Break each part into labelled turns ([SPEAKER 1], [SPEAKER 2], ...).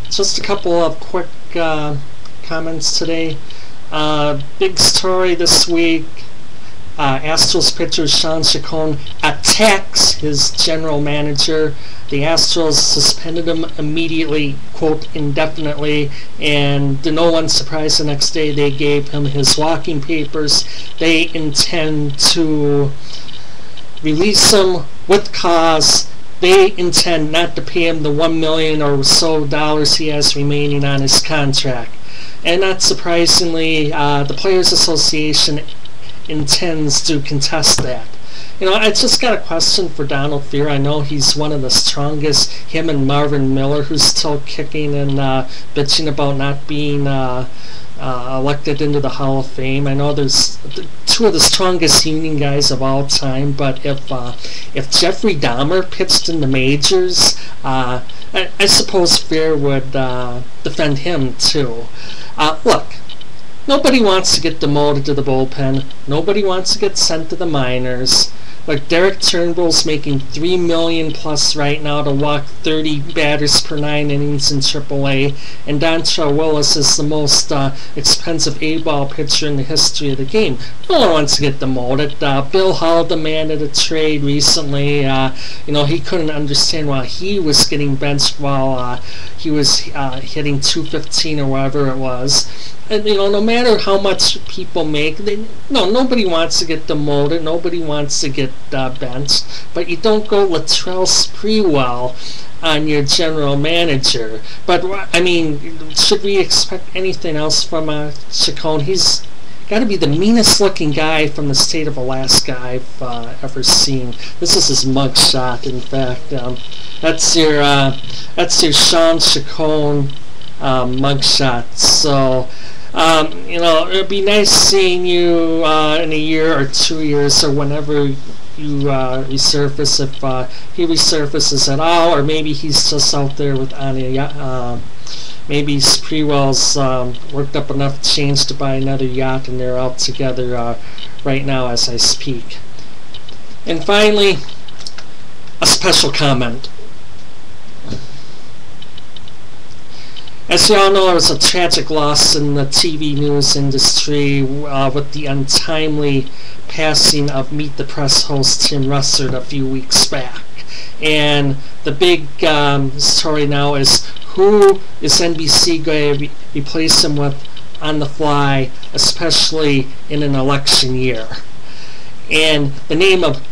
[SPEAKER 1] Just a couple of quick comments today. Big story this week. Astros pitcher Shawn Chacon attacks his general manager. The Astros suspended him immediately, quote, indefinitely, and to no one's surprise, the next day they gave him his walking papers. They intend to release him with cause. They intend not to pay him the $1 million or so he has remaining on his contract. And not surprisingly, the Players Association intends to contest that. You know, I just got a question for Donald Fehr. I know he's one of the strongest, him and Marvin Miller, who's still kicking and bitching about not being elected into the Hall of Fame. I know there's two of the strongest union guys of all time, but if Jeffrey Dahmer pitched in the majors, I suppose Fehr would defend him too. Look, nobody wants to get demoted to the bullpen. Nobody wants to get sent to the minors. Like Derek Turnbull's making $3 million plus right now to walk 30 batters per 9 innings in AAA, and Dontrelle Willis is the most expensive A-ball pitcher in the history of the game. No one wants to get demoted. Bill Hull demanded a trade recently. You know, he couldn't understand why he was getting benched while he was hitting .215 or whatever it was. And, you know, no matter how much people make, nobody wants to get demoted, nobody wants to get benched, but you don't go Latrell Sprewell on your general manager. But, I mean, should we expect anything else from Chacon? He's got to be the meanest looking guy from the state of Alaska I've ever seen. This is his mugshot, in fact. That's your Shawn Chacon mugshot. So, you know, it'd be nice seeing you in a year or 2 years or whenever you resurface, if he resurfaces at all, or maybe he's just out there with maybe Sprewell's worked up enough change to buy another yacht and they're out together right now as I speak. And finally, a special comment. As you all know, there was a tragic loss in the TV news industry with the untimely passing of Meet the Press host Tim Russert a few weeks back. And the big story now is, who is NBC going to replace him with on the fly, especially in an election year? And the name of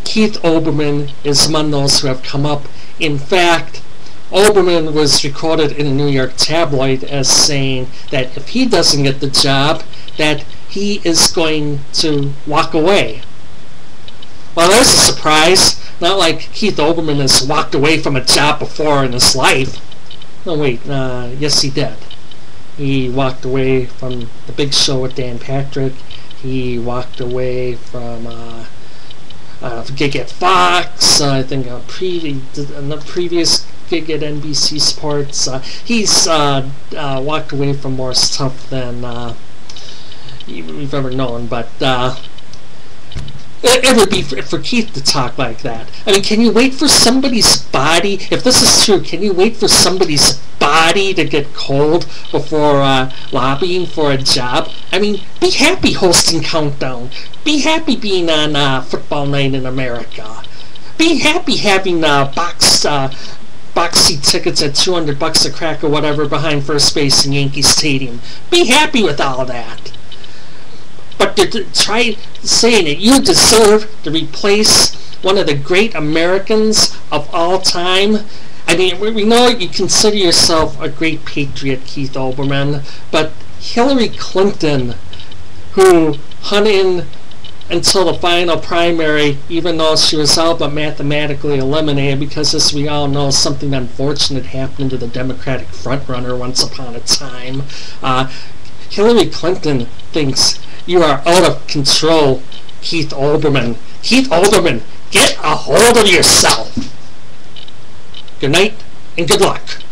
[SPEAKER 1] Keith Olbermann is among those who have come up. In fact, Olbermann was recorded in a New York tabloid as saying that if he doesn't get the job, that he is going to walk away. Well, there's a surprise. Not like Keith Olbermann has walked away from a job before in his life. No, wait, yes he did. He walked away from The Big Show with Dan Patrick. He walked away from gig at Fox. I think the previous gig at NBC Sports. He's walked away from more stuff than we've ever known, but it would be for Keith to talk like that. I mean, can you wait for somebody's body? If this is true, can you wait for somebody's body to get cold before lobbying for a job? I mean, be happy hosting Countdown. Be happy being on Football Night in America. Be happy having box seat tickets at $200 a crack or whatever behind first base in Yankee Stadium. Be happy with all that. But to try saying that you deserve to replace one of the great Americans of all time. I mean, we know you consider yourself a great patriot, Keith Olbermann, but Hillary Clinton, who hung in until the final primary, even though she was all but mathematically eliminated, because as we all know, something unfortunate happened to the Democratic frontrunner once upon a time. Hillary Clinton thinks you are out of control, Keith Olbermann. Keith Olbermann, get a hold of yourself. Good night and good luck.